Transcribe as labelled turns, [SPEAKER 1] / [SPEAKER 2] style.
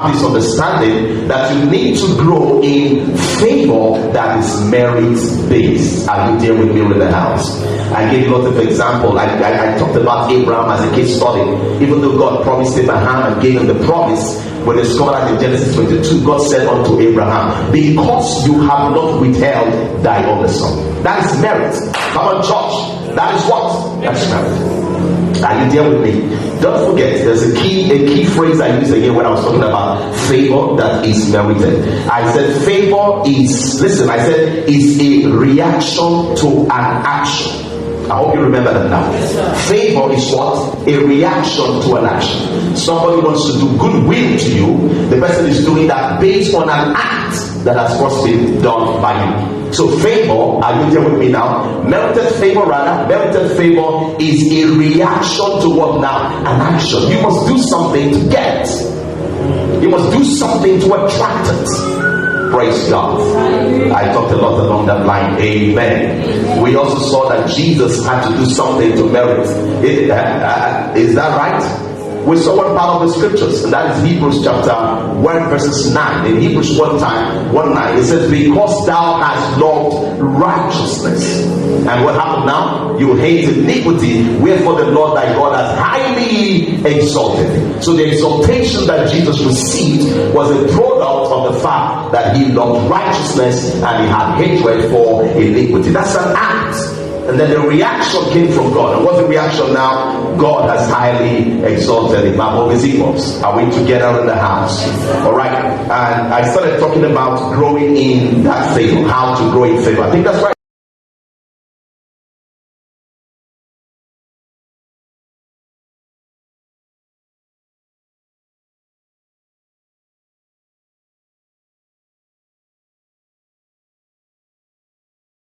[SPEAKER 1] this understanding that you need to grow in favor that is merit-based. Are you there with me in the house? I gave lots of examples. I talked about Abraham as a case study. Even though God promised Abraham and gave him the promise, when they discovered in Genesis 22, God said unto Abraham, because you have not withheld thy only son. That is merit. Come on, church. That is what? That's merit. Are you there with me? Don't forget, there's a key phrase I used again when I was talking about favor that is merited. I said favor is, listen, I said is a reaction to an action. I hope you remember that now. Favor is what? A reaction to an action. Somebody wants to do goodwill to you. The person is doing that based on an act that has first been done by you. So favor, are you there with me now? Merited favor favor is a reaction to what now? An action. You must do something to get. You must do something to attract it. Praise God. I talked a lot along that line. Amen. We also saw that Jesus had to do something to merit. Is that right? We saw one part of the scriptures, and that is Hebrews chapter 1 verses 9. In Hebrews 1:9, it says, because thou hast loved righteousness. And what happened now? You hate iniquity, wherefore the Lord thy God has highly exalted. So the exaltation that Jesus received was a product of the fact that he loved righteousness and he had hatred for iniquity. That's an act. And then the reaction came from God. And what's the reaction now? God has highly exalted him above his equals. Are we together in the house? Alright. And I started talking about growing in that favor. How to grow in favor. I think that's right.